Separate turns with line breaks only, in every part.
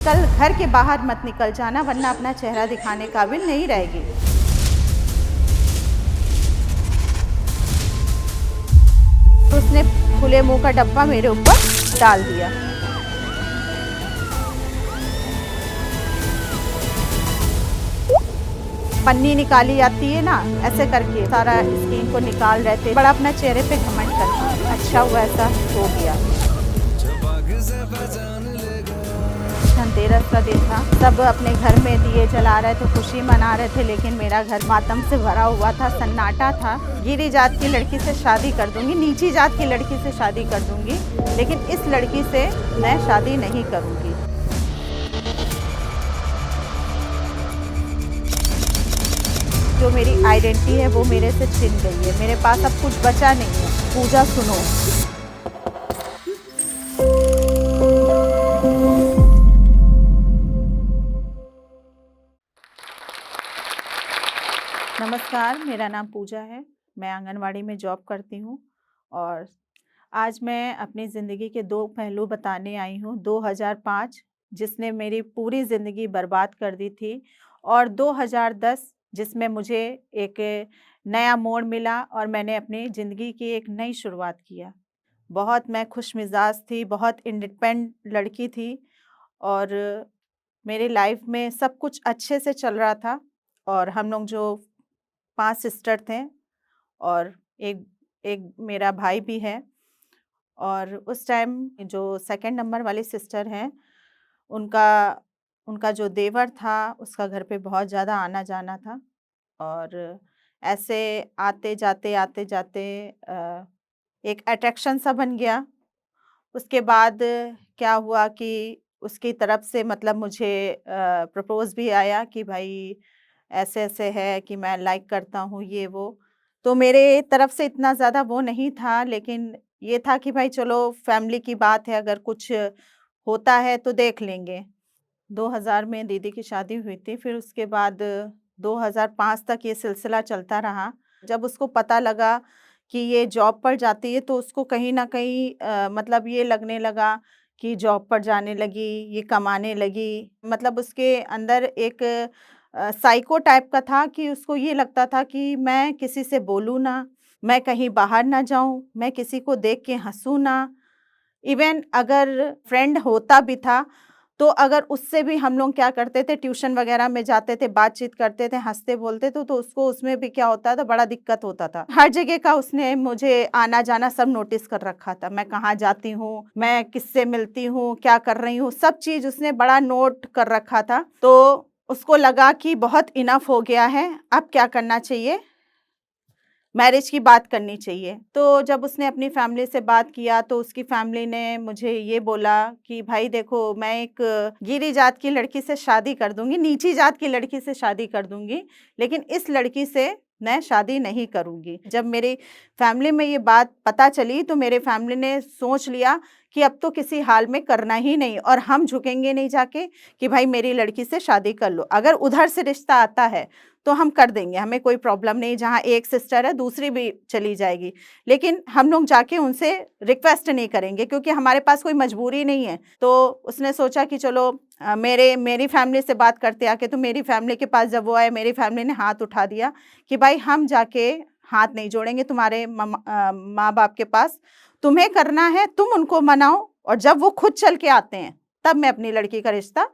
कल घर के बाहर मत निकल जाना वरना अपना चेहरा दिखाने काबिल नहीं रहेगी। उसने खुले मुंह का डब्बा मेरे ऊपर डाल दिया। पन्नी निकाली जाती है ना, ऐसे करके सारा स्किन को निकाल रहे थे। बड़ा अपना चेहरे पे घमंड करती। अच्छा हुआ ऐसा हो गया। धनतेरस का दिन था, सब अपने घर में दिए जला रहे थे, खुशी मना रहे थे, लेकिन मेरा घर मातम से भरा हुआ था, सन्नाटा था। गिरी जात की लड़की से शादी कर दूंगी, नीची जात की लड़की से शादी कर दूंगी, लेकिन इस लड़की से मैं शादी नहीं करूंगी। जो मेरी आइडेंटिटी है वो मेरे से छिन गई है, मेरे पास अब कुछ बचा नहीं है। पूजा सुनो। नमस्कार, मेरा नाम पूजा है। मैं आंगनवाड़ी में जॉब करती हूँ और आज मैं अपनी ज़िंदगी के 2 पहलू बताने आई हूँ। 2005 जिसने मेरी पूरी ज़िंदगी बर्बाद कर दी थी और 2010 जिसमें मुझे एक नया मोड़ मिला और मैंने अपनी ज़िंदगी की एक नई शुरुआत किया। बहुत मैं खुशमिज़ाज थी, बहुत इंडिपेंडेंट लड़की थी और मेरी लाइफ में सब कुछ अच्छे से चल रहा था और हम लोग जो 5 सिस्टर थे और एक एक मेरा भाई भी है। और उस टाइम जो सेकंड नंबर वाली सिस्टर हैं, उनका उनका जो देवर था, उसका घर पे बहुत ज़्यादा आना-जाना था और ऐसे आते-जाते एक अट्रैक्शन सा बन गया। उसके बाद क्या हुआ कि उसकी तरफ से मतलब मुझे प्रपोज़ भी आया कि भाई ऐसे-ऐसे है कि मैं लाइक करता हूँ ये वो। तो मेरे तरफ से इतना ज़्यादा वो नहीं था, लेकिन ये था कि भाई चलो फैमिली की बात है, अगर कुछ होता है तो देख लेंगे। 2000 में दीदी की शादी हुई थी, फिर उसके बाद 2005 तक ये सिलसिला चलता रहा। जब उसको पता लगा कि ये जॉब पर जाती है तो उसको कहीं न कहीं मतलब ये लगने लगा कि जॉब पर जाने लगी, ये कमाने लगी। मतलब उसके अंदर एक साइको टाइप का था कि उसको ये लगता था कि मैं किसी से बोलूँ ना, मैं कहीं बाहर ना जाऊँ, मैं किसी को देख के हँसूँ ना। इवन अगर फ्रेंड होता भी था, तो अगर उससे भी हम लोग क्या करते थे, ट्यूशन वगैरह में जाते थे, बातचीत करते थे, हँसते बोलते थे, तो उसको उसमें भी क्या होता था, बड़ा दिक्कत होता था। हर जगह का उसने मुझे आना-जाना सब नोटिस कर रखा था। मैं कहाँ जाती हूँ, मैं किससे मिलती हूँ, क्या कर रही हूँ, सब चीज़ उसने बड़ा नोट कर रखा था। तो उसको लगा कि बहुत इनफ हो गया है, अब क्या करना चाहिए, मैरिज की बात करनी चाहिए। तो जब उसने अपनी फैमिली से बात किया तो उसकी फैमिली ने मुझे ये बोला कि भाई देखो, मैं एक गिरी जात की लड़की से शादी कर दूँगी, नीची जात की लड़की से शादी कर दूँगी, लेकिन इस लड़की से मैं शादी नहीं करूँगी। जब मेरी फैमिली में ये बात पता चली तो मेरे फैमिली ने सोच लिया कि अब तो किसी हाल में करना ही नहीं और हम झुकेंगे नहीं जाके कि भाई मेरी लड़की से शादी कर लो। अगर उधर से रिश्ता आता है तो हम कर देंगे, हमें कोई प्रॉब्लम नहीं, जहाँ एक सिस्टर है दूसरी भी चली जाएगी। लेकिन हम लोग जाके उनसे रिक्वेस्ट नहीं करेंगे क्योंकि हमारे पास कोई मजबूरी नहीं है। तो उसने सोचा कि चलो मेरी फैमिली से बात करते आके, तो मेरी फैमिली के पास जब वो आए, मेरी फैमिली ने हाथ उठा दिया कि भाई हम जाके हाथ नहीं जोड़ेंगे तुम्हारे माँ-बाप के पास। तुम्हें करना है, तुम उनको मनाओ और जब वो खुद चल के आते हैं, तब मैं अपनी लड़की का रिश्ता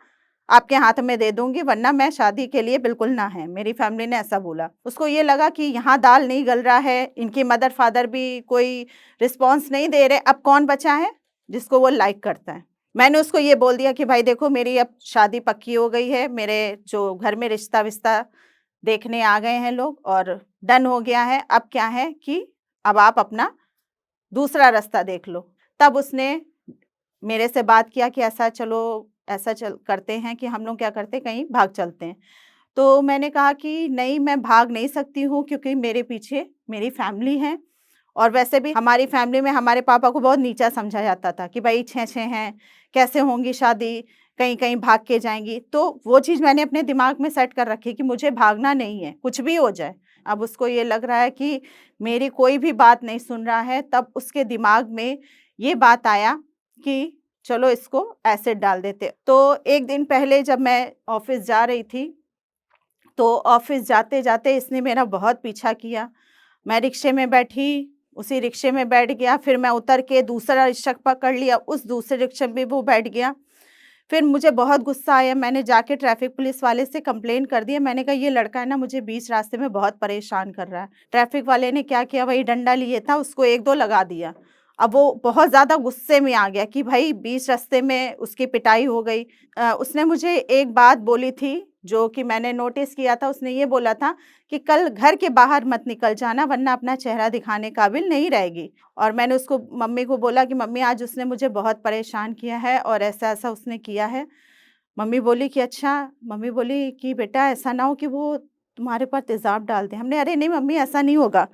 आपके हाथ में दे दूँगी, वरना मैं शादी के लिए बिल्कुल ना है। मेरी फैमिली ने ऐसा बोला। उसको ये लगा कि यहाँ दाल नहीं गल रहा है, इनके मदर-फादर भी कोई रिस्पॉन्स नहीं दे रहे, अब कौन बचा है जिसको वो लाइक करता है। मैंने उसको ये बोल दिया कि भाई देखो, मेरी अब शादी पक्की हो गई है, मेरे जो घर में रिश्ता-विश्ता देखने आ गए हैं लोग और डन हो गया है। अब क्या है कि अब आप अपना दूसरा रास्ता देख लो। तब उसने मेरे से बात किया कि ऐसा चलो, ऐसा चल करते हैं कि हम लोग क्या करते हैं, कहीं भाग चलते हैं। तो मैंने कहा कि नहीं, मैं भाग नहीं सकती हूँ क्योंकि मेरे पीछे मेरी फैमिली है और वैसे भी हमारी फैमिली में हमारे पापा को बहुत नीचा समझा जाता था कि भाई 6-6 हैं, कैसे होंगी शादी, कहीं-कहीं भाग के जाएँगी। तो वो चीज़ मैंने अपने दिमाग में सेट कर रखी कि मुझे भागना नहीं है, कुछ भी हो जाए। अब उसको ये लग रहा है कि मेरी कोई भी बात नहीं सुन रहा है, तब उसके दिमाग में ये बात आया कि चलो इसको एसिड डाल देते। तो एक दिन पहले जब मैं ऑफ़िस जा रही थी, तो ऑफ़िस जाते-जाते इसने मेरा बहुत पीछा किया। मैं रिक्शे में बैठी, उसी रिक्शे में बैठ गया, फिर मैं उतर के दूसरा रिक्शा पकड़ लिया, उस दूसरे रिक्शे में भी वो बैठ गया। फिर मुझे बहुत गुस्सा आया, मैंने जाके ट्रैफ़िक पुलिस वाले से कंप्लेन कर दिया। मैंने कहा ये लड़का है ना मुझे बीच रास्ते में बहुत परेशान कर रहा है। ट्रैफ़िक वाले ने क्या किया, वही डंडा लिए था, उसको 1-2 लगा दिया। अब वो बहुत ज़्यादा गुस्से में आ गया कि भई बीच रास्ते में उसकी पिटाई हो गई। उसने मुझे एक बात बोली थी जो कि मैंने नोटिस किया था, उसने ये बोला था कि कल घर के बाहर मत निकल जाना वरना अपना चेहरा दिखाने काबिल नहीं रहेगी। और मैंने उसको मम्मी को बोला कि मम्मी आज उसने मुझे बहुत परेशान किया है और ऐसा-ऐसा उसने किया है। मम्मी बोली कि अच्छा, मम्मी बोली कि बेटा ऐसा ना हो कि वो तुम्हारे ऊपर तेज़ाब डाल दे। हमने अरे नहीं मम्मी ऐसा नहीं होगा।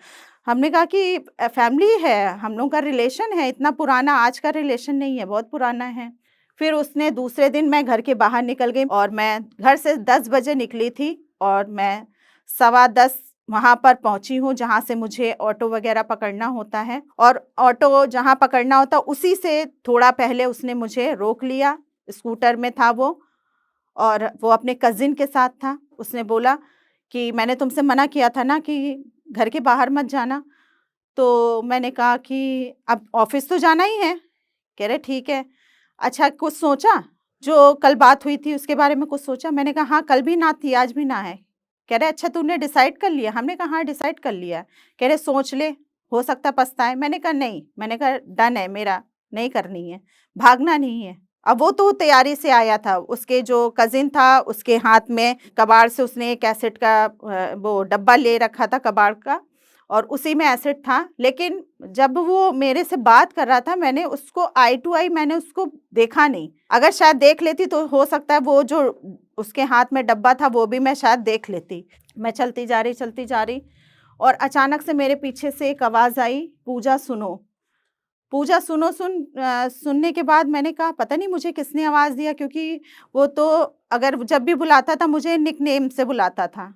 हमने कहा कि फैमिली है, हम लोगों का रिलेशन है, इतना पुराना आज का रिलेशन नहीं है, बहुत पुराना है। फिर उसने दूसरे दिन मैं घर के बाहर निकल गई और मैं घर से 10 बजे निकली थी और मैं सवा 10 वहाँ पर पहुँची हूँ जहाँ से मुझे ऑटो वग़ैरह पकड़ना होता है और ऑटो जहाँ पकड़ना होता उसी से थोड़ा पहले उसने मुझे रोक लिया, स्कूटर में था वो और वो अपने कज़िन के साथ था। उसने बोला कि मैंने तुमसे मना किया था ना कि घर के बाहर मत जाना। तो मैंने कहा कि अब ऑफ़िस तो जाना ही है। कह रहे ठीक है। अच्छा कुछ सोचा? जो कल बात हुई थी उसके बारे में कुछ सोचा? मैंने कहा हाँ, कल भी ना थी, आज भी ना है। कह रहे अच्छा तूने डिसाइड कर लिया? हमने कहा हाँ, डिसाइड कर लिया है। कह रहे सोच ले, हो सकता है पछताए। मैंने कहा नहीं, मैंने कहा डन है मेरा, नहीं करनी है, भागना नहीं है। अब वो तो तैयारी से आया था, उसके जो कज़िन था उसके हाथ में कबाड़ से उसने एक एसिड का वो डब्बा ले रखा था कबाड़ का और उसी में एसिड था। लेकिन जब वो मेरे से बात कर रहा था मैंने उसको आई टू आई मैंने उसको देखा नहीं। अगर शायद देख लेती तो हो सकता है वो जो उसके हाथ में डब्बा था वो भी मैं शायद देख लेती। मैं चलती जा रही और अचानक से मेरे पीछे से एक आवाज़ आई, पूजा सुनो। पूजा सुनो सुनने के बाद मैंने कहा पता नहीं मुझे किसने आवाज़ दिया क्योंकि वो तो अगर जब भी बुलाता था मुझे निकनेम से बुलाता था।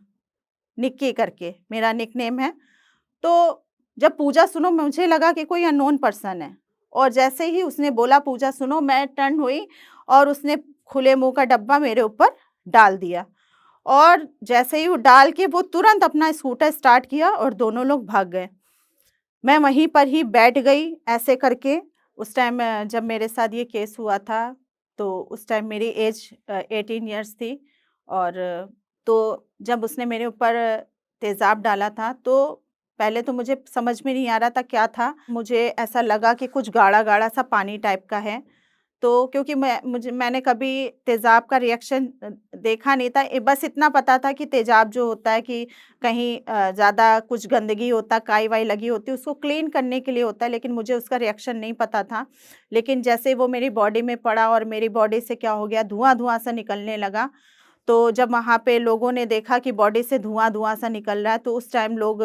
निक्की करके मेरा निकनेम है। तो जब पूजा सुनो मुझे लगा कि कोई अननोन पर्सन है और जैसे ही उसने बोला पूजा सुनो मैं टर्न हुई और उसने खुले मुंह का डब्बा मेरे ऊपर डाल दिया और जैसे ही वो डाल के वो तुरंत अपना स्कूटर स्टार्ट किया और दोनों लोग भाग गए। मैं वहीं पर ही बैठ गई ऐसे करके। उस टाइम जब मेरे साथ ये केस हुआ था तो उस टाइम मेरी एज 18 इयर्स थी और तो जब उसने मेरे ऊपर तेज़ाब डाला था तो पहले तो मुझे समझ में नहीं आ रहा था क्या था। मुझे ऐसा लगा कि कुछ गाढ़ा-गाढ़ा सा पानी टाइप का है। तो क्योंकि मैंने कभी तेज़ाब का रिएक्शन देखा नहीं था। बस इतना पता था कि तेज़ाब जो होता है कि कहीं ज़्यादा कुछ गंदगी होता, काई-वाई लगी होती है, उसको क्लीन करने के लिए होता है, लेकिन मुझे उसका रिएक्शन नहीं पता था। लेकिन जैसे वो मेरी बॉडी में पड़ा और मेरी बॉडी से क्या हो गया, धुआँ-धुआँ सा निकलने लगा। तो जब वहाँ पे लोगों ने देखा कि बॉडी से धुआँ-धुआँ सा निकल रहा है, तो उस टाइम लोग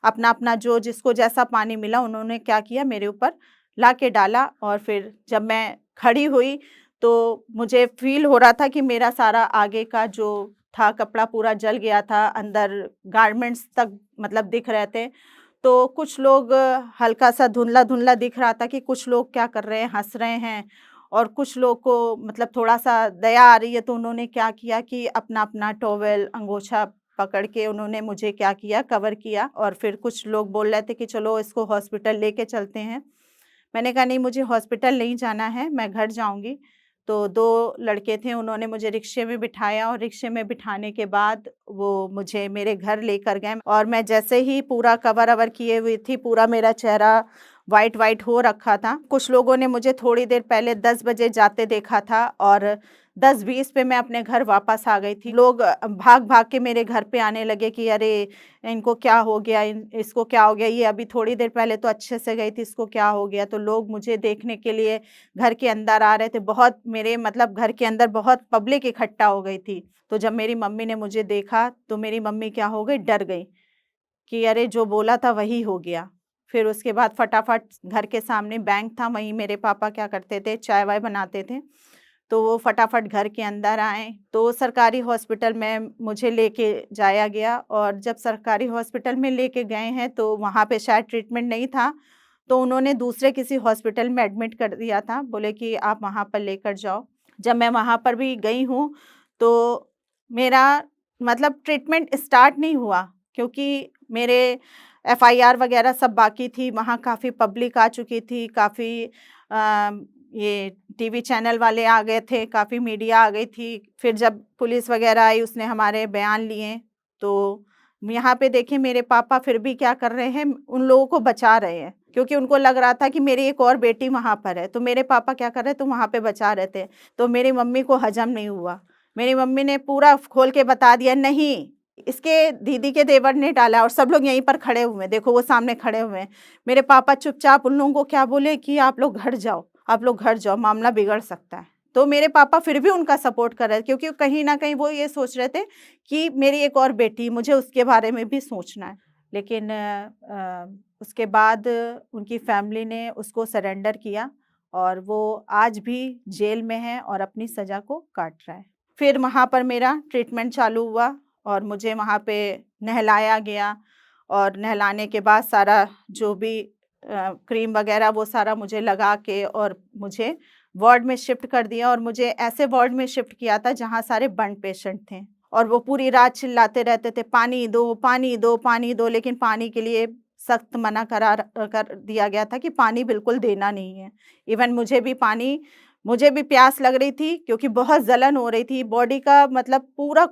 अपना-अपना जो जिसको जैसा पानी मिला, उन्होंने क्या किया, मेरे ऊपर ला के डाला और फिर जब मैं खड़ी हुई, तो मुझे फ़ील हो रहा था कि मेरा सारा आगे का जो था कपड़ा पूरा जल गया था, अंदर गारमेंट्स तक मतलब दिख रहे थे। तो कुछ लोग हल्का-सा धुंधला-धुंधला दिख रहा था कि कुछ लोग क्या कर रहे हैं, हँस रहे हैं और कुछ लोग को मतलब थोड़ा-सा दया आ रही है, तो उन्होंने क्या किया कि अपना-अपना टॉवेल, अंगोछा पकड़ के उन्होंने मुझे क्या किया, कवर किया और फिर कुछ लोग बोल रहे थे कि चलो इसको हॉस्पिटल लेके चलते हैं। मैंने कहा नहीं मुझे हॉस्पिटल नहीं जाना है, मैं घर जाऊँगी। तो 2 लड़के थे उन्होंने मुझे रिक्शे में बिठाया और रिक्शे में बिठाने के बाद वो मुझे मेरे घर लेकर गए और मैं जैसे ही पूरा कवर-अवर किए हुई थी, पूरा मेरा चेहरा व्हाइट-व्हाइट हो रखा था। कुछ लोगों ने मुझे थोड़ी देर पहले 10 बजे जाते देखा था और 10-20 पे मैं अपने घर वापस आ गई थी। लोग भाग-भाग के मेरे घर पे आने लगे कि अरे! इनको क्या हो गया? इसको क्या हो गया? ये अभी थोड़ी देर पहले तो अच्छे से गई थी, इसको क्या हो गया? तो लोग मुझे देखने के लिए घर के अंदर आ रहे थे। बहुत मेरे मतलब घर के अंदर बहुत पब्लिक इकट्ठा हो गई थी। तो जब मेरी मम्मी ने मुझे देखा, तो मेरी मम्मी क्या हो गई, डर गई कि अरे! जो बोला था वही हो गया। फिर उसके बाद फटाफट घर के सामने बैंक था, वहीं मेरे पापा क्या करते थे, चाय-वाय बनाते थे। तो वो फटाफट घर के अंदर आए, तो सरकारी हॉस्पिटल में मुझे लेके जाया गया और जब सरकारी हॉस्पिटल में लेके गए हैं, तो वहाँ पे शायद ट्रीटमेंट नहीं था, तो उन्होंने दूसरे किसी हॉस्पिटल में एडमिट कर दिया था, बोले कि आप वहाँ पर लेकर जाओ। जब मैं वहाँ पर भी गई हूँ, तो मेरा मतलब ट्रीटमेंट स्टार्ट नहीं हुआ, क्योंकि मेरे एफआईआर वगैरह सब बाकी थी। वहाँ काफ़ी पब्लिक आ चुकी थी, काफ़ी ये टीवी चैनल वाले आ गए थे, काफ़ी मीडिया आ गई थी। फिर जब पुलिस वगैरह आई, उसने हमारे बयान लिए, तो यहाँ पे देखिए मेरे पापा फिर भी क्या कर रहे हैं, उन लोगों को बचा रहे हैं, क्योंकि उनको लग रहा था कि मेरी एक और बेटी वहाँ पर है। तो मेरे पापा क्या कर रहे थे, तो वहाँ पे बचा रहे थे। तो मेरी मम्मी को हजम नहीं हुआ। मेरी मम्मी ने पूरा खोल के बता दिया, नहीं, इसके दीदी के देवर ने डाला, और सब लोग यहीं पर खड़े हुए हैं, देखो वो सामने खड़े हुए हैं। मेरे पापा चुपचाप उन लोगों को क्या बोले कि आप लोग घर जाओ, आप लोग घर जाओ, मामला बिगड़ सकता है। तो मेरे पापा फिर भी उनका सपोर्ट कर रहे थे, क्योंकि कहीं ना कहीं वो ये सोच रहे थे कि मेरी एक और बेटी, मुझे उसके बारे में भी सोचना है। लेकिन उसके बाद उनकी फैमिली ने उसको सरेंडर किया, और वो आज भी जेल में है और अपनी सज़ा को काट रहा है। फिर वहाँ पर मेरा ट्रीटमेंट चालू हुआ, और मुझे वहाँ पे नहलाया गया, और नहलाने के बाद सारा जो भी क्रीम वगैरह वो सारा मुझे लगा के, और मुझे वार्ड में शिफ्ट कर दिया। और मुझे ऐसे वार्ड में शिफ्ट किया था जहाँ सारे बर्न पेशेंट थे, और वो पूरी रात चिल्लाते रहते थे, पानी दो, पानी दो, पानी दो। लेकिन पानी के लिए सख्त मना कर दिया गया था कि पानी बिल्कुल देना नहीं है। इवन मुझे भी प्यास लग रही थी, क्योंकि बहुत जलन हो रही थी बॉडी का, मतलब पूरा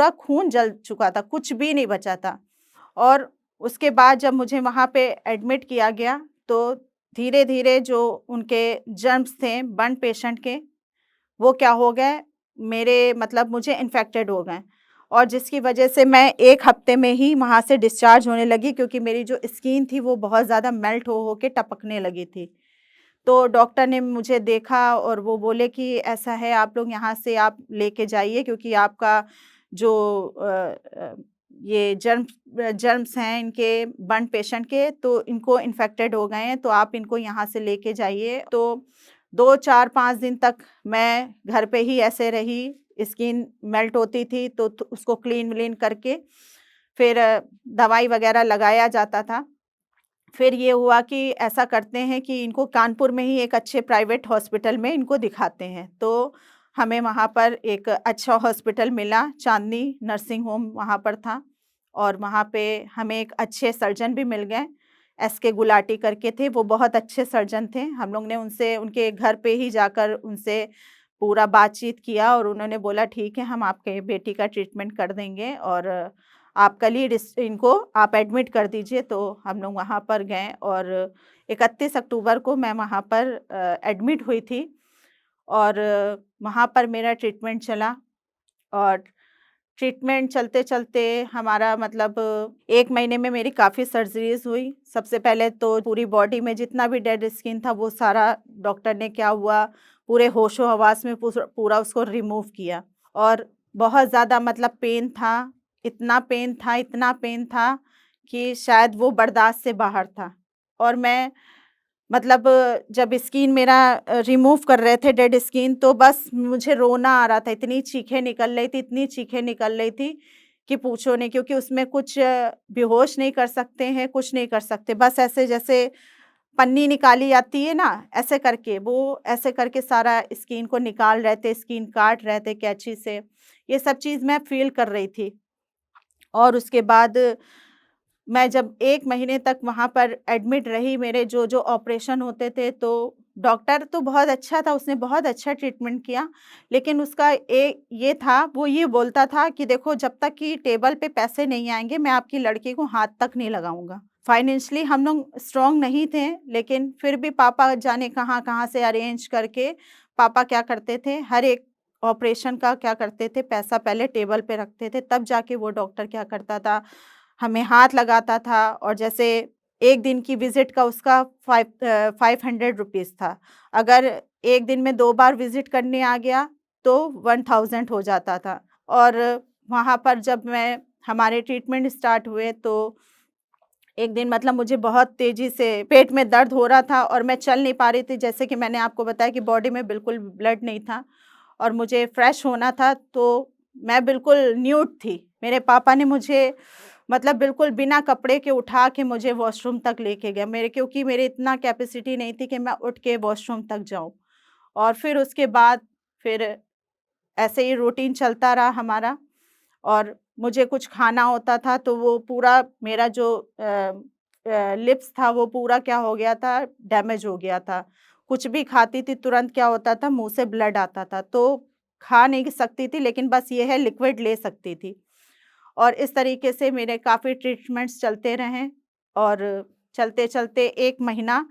खून जल चुका था, कुछ भी नहीं बचा था। और उसके बाद जब मुझे वहाँ पे एडमिट किया गया, तो धीरे-धीरे जो उनके जर्म्स थे बर्न पेशेंट के, वो क्या हो गए, मेरे मतलब मुझे इन्फेक्टेड हो गए, और जिसकी वजह से मैं 1 हफ्ते में ही वहाँ से डिस्चार्ज होने लगी, क्योंकि मेरी जो स्किन थी वो बहुत ज़्यादा मेल्ट हो के टपकने लगी थी। तो डॉक्टर ने मुझे देखा, और वो बोले कि ऐसा है, आप लोग यहाँ से आप लेके जाइए, क्योंकि आपका जो ये जर्म्स हैं इनके, बर्न पेशेंट के, तो इनको इन्फेक्टेड हो गए हैं, तो आप इनको यहाँ से लेके जाइए। तो 2, 4, 5 दिन तक मैं घर पे ही ऐसे रही। स्किन मेल्ट होती थी, तो उसको क्लीन-व्लीन करके फिर दवाई वगैरह लगाया जाता था। फिर ये हुआ कि ऐसा करते हैं कि इनको कानपुर में ही एक अच्छे प्राइवेट हॉस्पिटल में इनको दिखाते हैं। तो हमें वहाँ पर एक अच्छा हॉस्पिटल मिला, चांदनी नर्सिंग होम वहाँ पर था, और वहाँ पे हमें एक अच्छे सर्जन भी मिल गए। एसके गुलाटी करके थे, वो बहुत अच्छे सर्जन थे। हम लोग ने उनसे, उनके घर पे ही जाकर उनसे पूरा बातचीत किया, और उन्होंने बोला ठीक है, हम आपके बेटी का ट्रीटमेंट कर देंगे, और आप कल ही इनको आप एडमिट कर दीजिए। तो हम लोग वहाँ पर गए, और 31 अक्टूबर को मैं वहाँ पर एडमिट हुई थी, और वहाँ पर मेरा ट्रीटमेंट चला। और ट्रीटमेंट चलते-चलते हमारा मतलब 1 महीने में मेरी काफ़ी सर्जरीज़ हुई। सबसे पहले तो पूरी बॉडी में जितना भी डेड स्किन था वो सारा डॉक्टर ने क्या हुआ, पूरे होशो-हवास में पूरा उसको रिमूव किया। और बहुत ज़्यादा मतलब पेन था, इतना पेन था कि शायद वो बर्दाश्त से बाहर था। और मैं मतलब जब स्किन मेरा रिमूव कर रहे थे डेड स्किन, तो बस मुझे रोना आ रहा था, इतनी चीखें निकल रही थी, इतनी चीखें निकल रही थी कि पूछो नहीं, क्योंकि उसमें कुछ बेहोश नहीं कर सकते हैं, कुछ नहीं कर सकते। बस ऐसे जैसे पन्नी निकाली जाती है ना, ऐसे करके सारा स्किन को निकाल रहे थे, स्किन काट रहे थे कैंची से। ये सब चीज़ मैं फ़ील कर रही थी। और उसके बाद मैं जब 1 महीने तक वहाँ पर एडमिट रही, मेरे जो ऑपरेशन होते थे, तो डॉक्टर तो बहुत अच्छा था, उसने बहुत अच्छा ट्रीटमेंट किया। लेकिन उसका ये था, वो ये बोलता था कि देखो, जब तक कि टेबल पे पैसे नहीं आएँगे, मैं आपकी लड़की को हाथ तक नहीं लगाऊँगा। फाइनेंशियली हम लोग स्ट्रॉन्ग नहीं थे, लेकिन फिर भी पापा जाने कहाँ-कहाँ से अरेंज करके, पापा क्या करते थे, हर एक ऑपरेशन का क्या करते थे, पैसा पहले टेबल पे रखते थे, तब जाके वो डॉक्टर क्या करता था, हमें हाथ लगाता था। और जैसे 1 दिन की विज़िट का उसका 500 रुपीज़ था। अगर 1 दिन में 2 बार विज़िट करने आ गया, तो 1000 हो जाता था। और वहाँ पर जब हमारे ट्रीटमेंट स्टार्ट हुए, तो एक दिन मतलब मुझे बहुत तेज़ी से पेट में दर्द हो रहा था, और मैं चल नहीं पा रही थी। जैसे कि मैंने आपको बताया कि बॉडी में बिल्कुल ब्लड नहीं था, और मुझे फ्रेश होना था, तो मैं बिल्कुल न्यूड थी। मेरे पापा ने मुझे मतलब बिल्कुल बिना कपड़े के उठा के मुझे वॉशरूम तक लेके गए, मेरे क्योंकि मेरी इतना कैपेसिटी नहीं थी कि मैं उठ के वॉशरूम तक जाऊँ। और फिर उसके बाद फिर ऐसे ही रूटीन चलता रहा हमारा। और मुझे कुछ खाना होता था तो वो पूरा मेरा जो लिप्स था वो पूरा क्या हो गया था, डैमेज हो गया था। कुछ भी खाती थी तुरंत क्या होता था, मुँह से ब्लड आता था, तो खा नहीं सकती थी, लेकिन बस ये है लिक्विड ले सकती थी। और इस तरीके से मेरे काफ़ी ट्रीटमेंट्स चलते रहे और चलते-चलते 1 महीना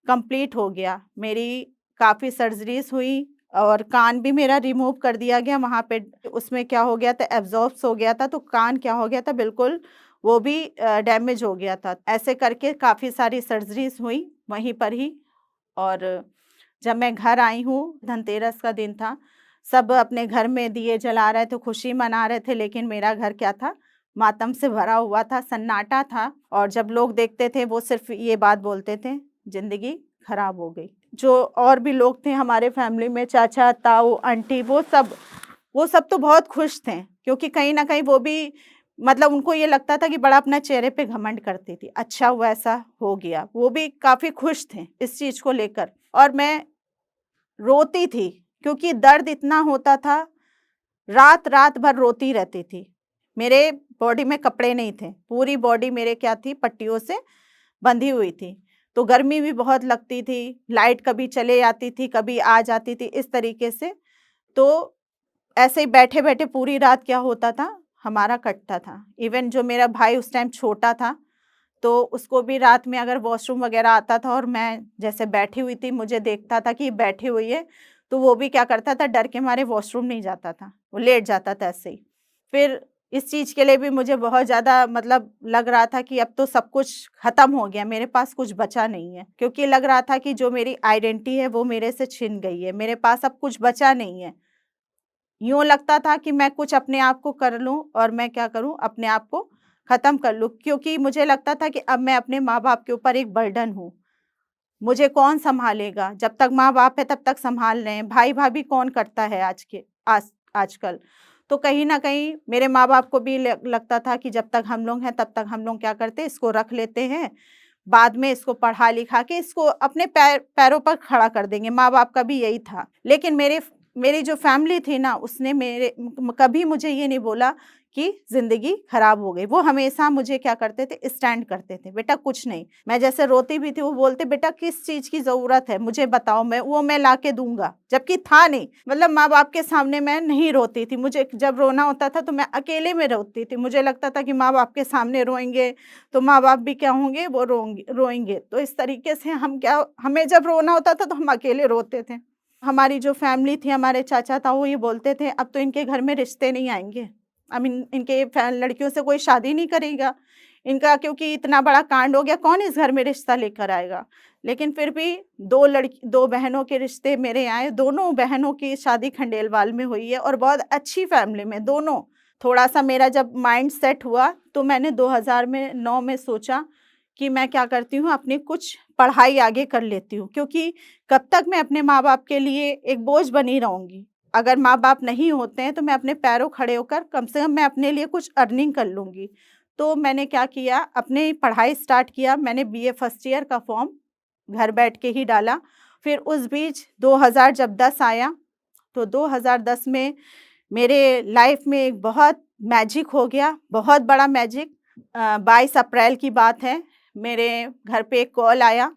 कंप्लीट हो गया। मेरी काफ़ी सर्जरीज़ हुई और कान भी मेरा रिमूव कर दिया गया वहाँ पे। उसमें क्या हो गया था, एब्ज़ॉर्ब्स हो गया था, तो कान क्या हो गया था, बिल्कुल वो भी डैमेज हो गया था। ऐसे करके काफ़ी सारी सर्जरीज़ हुई वहीं पर ही। और जब मैं घर आई हूँ, धनतेरस का दिन था, सब अपने घर में दिए जला रहे थे, खुशी मना रहे थे, लेकिन मेरा घर क्या था, मातम से भरा हुआ था, सन्नाटा था। और जब लोग देखते थे वो सिर्फ़ ये बात बोलते थे, ज़िंदगी खराब हो गई। जो और भी लोग थे हमारे फैमिली में, चाचा, ताऊ, आंटी, वो सब तो बहुत खुश थे, क्योंकि कहीं न कहीं वो भी मतलब उनको ये लगता था कि बड़ा अपना चेहरे पे घमंड करती थी। अच्छा हुआ ऐसा हो गया, वो भी काफ़ी खुश थे इस चीज़ को लेकर। और मैं रोती थी, क्योंकि दर्द इतना होता था, रात-रात भर रोती रहती थी। मेरे बॉडी में कपड़े नहीं थे, पूरी बॉडी मेरे क्या थी, पट्टियों से बंधी हुई थी। तो गर्मी भी बहुत लगती थी, लाइट कभी चले जाती थी, कभी आ जाती थी, इस तरीके से। तो ऐसे ही बैठे-बैठे पूरी रात क्या होता था, हमारा कटता था। इवन जो मेरा भाई उस टाइम छोटा था, तो उसको भी रात में अगर वॉशरूम वगैरह आता था और मैं जैसे बैठी हुई थी, मुझे देखता था कि ये बैठी हुई है, तो वो भी क्या करता था, डर के मारे वॉशरूम नहीं जाता था, वो लेट जाता था ऐसे ही। फिर इस चीज़ के लिए भी मुझे बहुत ज़्यादा मतलब लग रहा था कि अब तो सब कुछ खत्म हो गया, मेरे पास कुछ बचा नहीं है। क्योंकि लग रहा था कि जो मेरी आइडेंटिटी है वो मेरे से छिन गई है, मेरे पास अब कुछ बचा नहीं है। यूँ लगता था कि मैं कुछ अपने आप को कर लूँ और मैं क्या करूँ, अपने आप को ख़त्म कर लूँ, क्योंकि मुझे लगता था कि अब मैं अपने माँ-बाप के ऊपर एक बर्डन हूँ। मुझे कौन सँभालेगा? जब तक माँ-बाप है तब तक सँभाल रहे हैं, भाई-भाभी कौन करता है आजकल। तो कहीं न कहीं मेरे माँ-बाप को भी ल लगता था कि जब तक हम लोग हैं तब तक हम लोग क्या करते हैं, इसको रख लेते हैं, बाद में इसको पढ़ा-लिखा के इसको अपने पैरों पर खड़ा कर देंगे, माँ-बाप का भी यही था। लेकिन मेरी जो फैमिली थी ना, उसने मेरे कभी मुझे ये नहीं बोला कि ज़िंदगी खराब हो गई। वो हमेशा मुझे क्या करते थे, स्टैंड करते थे, बेटा कुछ नहीं। मैं जैसे रोती भी थी, वो बोलते बेटा किस चीज़ की ज़रूरत है, मुझे बताओ, मैं ला के दूँगा। जबकि था नहीं, मतलब माँ-बाप के सामने मैं नहीं रोती थी। मुझे जब रोना होता था तो मैं अकेले में रोती थी। मुझे लगता था कि माँ-बाप के सामने रोएँगे तो माँ-बाप भी क्या होंगे, वो रोएँगे। तो इस तरीके से हमें जब रोना होता था तो हम अकेले रोते थे। हमारी जो फैमिली थी, हमारे चाचा ताऊ ये बोलते थे अब तो इनके घर में रिश्ते नहीं आएँगे। अब इनके लड़कियों से कोई शादी नहीं करेगा। इनका क्योंकि इतना बड़ा कांड हो गया, कौन इस घर में रिश्ता लेकर आएगा? लेकिन फिर भी 2 बहनों के रिश्ते मेरे आए, दोनों बहनों की शादी खंडेलवाल में हुई है और बहुत अच्छी फैमिली में दोनों। थोड़ा-सा मेरा जब माइंड सेट हुआ तो मैंने 2009 में सोचा कि मैं क्या करती हूँ, अपनी कुछ पढ़ाई आगे कर लेती हूँ, क्योंकि कब तक मैं अपने माँ-बाप के लिए एक बोझ बनी रहूँगी। अगर माँ-बाप नहीं होते हैं तो मैं अपने पैरों खड़े होकर कम से कम मैं अपने लिए कुछ अर्निंग कर लूँगी। तो मैंने क्या किया, अपनी पढ़ाई स्टार्ट किया। मैंने बीए फर्स्ट ईयर का फॉर्म घर बैठ के ही डाला। फिर उस बीच 2000 जब 10 आया, तो 2010 में मेरे लाइफ में एक बहुत मैजिक हो गया, बहुत बड़ा मैजिक। 22 अप्रैल की बात है, मेरे घर पे एक कॉल आया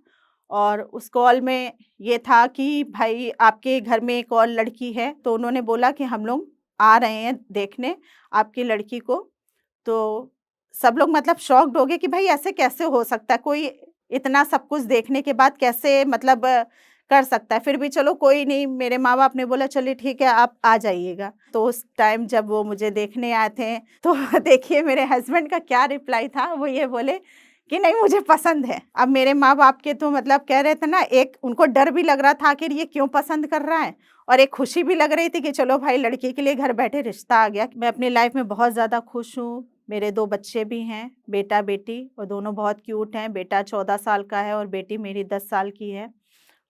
और उस कॉल में ये था कि भाई आपके घर में एक और लड़की है, तो उन्होंने बोला कि हम लोग आ रहे हैं देखने आपकी लड़की को। तो सब लोग मतलब शॉक्ड हो गए कि भाई ऐसे कैसे हो सकता है, कोई इतना सब कुछ देखने के बाद कैसे मतलब कर सकता है। फिर भी चलो कोई नहीं, मेरे माँ-बाप ने बोला चलिए ठीक है आप आ जाइएगा। तो उस टाइम जब वो मुझे देखने आए थे तो देखिए मेरे हस्बैंड का क्या रिप्लाई था, वो ये बोले कि नहीं मुझे पसंद है। अब मेरे माँ-बाप के तो मतलब कह रहे थे ना, एक उनको डर भी लग रहा था आखिर ये क्यों पसंद कर रहा है, और एक खुशी भी लग रही थी कि चलो भाई लड़की के लिए घर बैठे रिश्ता आ गया। मैं अपनी लाइफ में बहुत ज़्यादा खुश हूँ। मेरे 2 बच्चे भी हैं, बेटा-बेटी, और दोनों बहुत क्यूट हैं। बेटा 14 साल का है और बेटी मेरी 10 साल की है।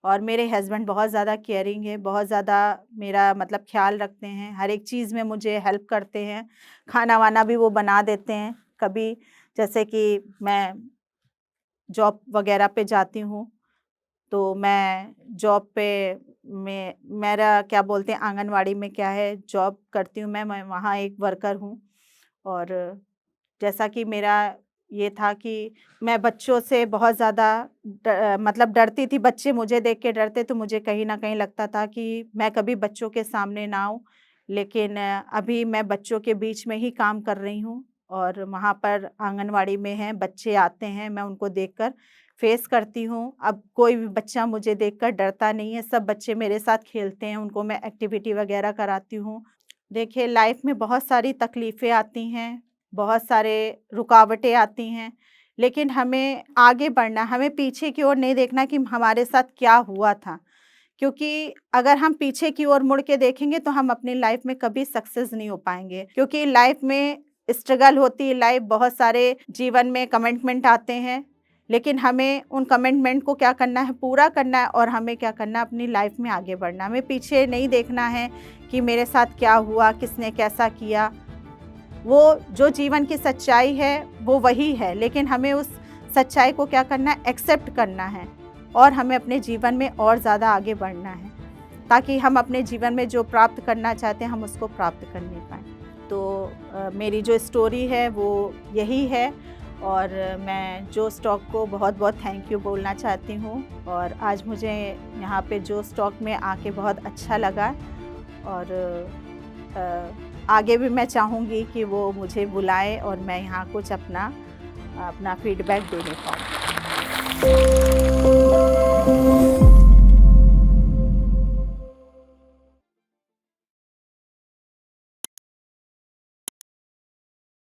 और मेरे हस्बैंड बहुत ज़्यादा केयरिंग है, बहुत ज़्यादा मेरा मतलब ख़्याल रखते हैं, हर एक चीज़ में मुझे हेल्प करते हैं। खाना-वाना भी वो बना देते हैं। कभी जैसे कि मैं जॉब वगैरह पे जाती हूँ, तो मैं जॉब पे में मेरा क्या बोलते हैं आंगनवाड़ी में क्या है जॉब करती हूँ मैं वहाँ एक वर्कर हूँ। और जैसा कि मेरा ये था कि मैं बच्चों से बहुत ज़्यादा मतलब डरती थी, बच्चे मुझे देख के डरते, तो मुझे कहीं न कहीं लगता था कि मैं कभी बच्चों के सामने ना आऊँ। लेकिन अभी मैं बच्चों के बीच में ही काम कर रही हूँ और वहाँ पर आंगनवाड़ी में हैं, बच्चे आते हैं, मैं उनको देखकर फेस करती हूँ। अब कोई भी बच्चा मुझे देखकर डरता नहीं है, सब बच्चे मेरे साथ खेलते हैं, उनको मैं एक्टिविटी वगैरह कराती हूँ। देखिए लाइफ में बहुत सारी तकलीफ़ें आती हैं, बहुत सारे रुकावटें आती हैं, लेकिन हमें आगे बढ़ना, हमें पीछे की ओर नहीं देखना कि हमारे साथ क्या हुआ था। क्योंकि अगर हम पीछे की ओर मुड़ के देखेंगे तो हम अपनी लाइफ में कभी सक्सेस नहीं हो पाएँगे। क्योंकि लाइफ में स्ट्रगल होती है, लाइफ बहुत सारे जीवन में कमिटमेंट आते हैं, लेकिन हमें उन कमिटमेंट को क्या करना है, पूरा करना है और हमें क्या करना है, अपनी लाइफ में आगे बढ़ना है। हमें पीछे नहीं देखना है कि मेरे साथ क्या हुआ, किसने कैसा किया। वो जो जीवन की सच्चाई है, वो वही है, लेकिन हमें उस सच्चाई को क्या करना है, एक्सेप्ट करना है और हमें अपने जीवन में और ज़्यादा आगे बढ़ना है, ताकि हम अपने जीवन में जो प्राप्त करना चाहते हैं, हम उसको प्राप्त कर नहीं पाएँ। तो मेरी जो स्टोरी है, वो यही है और मैं जो स्टॉक को बहुत-बहुत थैंक यू बोलना चाहती हूँ और आज मुझे यहाँ पे जो स्टॉक में आके बहुत अच्छा लगा और आगे भी मैं चाहूँगी कि वो मुझे बुलाएँ और मैं यहाँ कुछ अपना फीडबैक देने पाऊँ।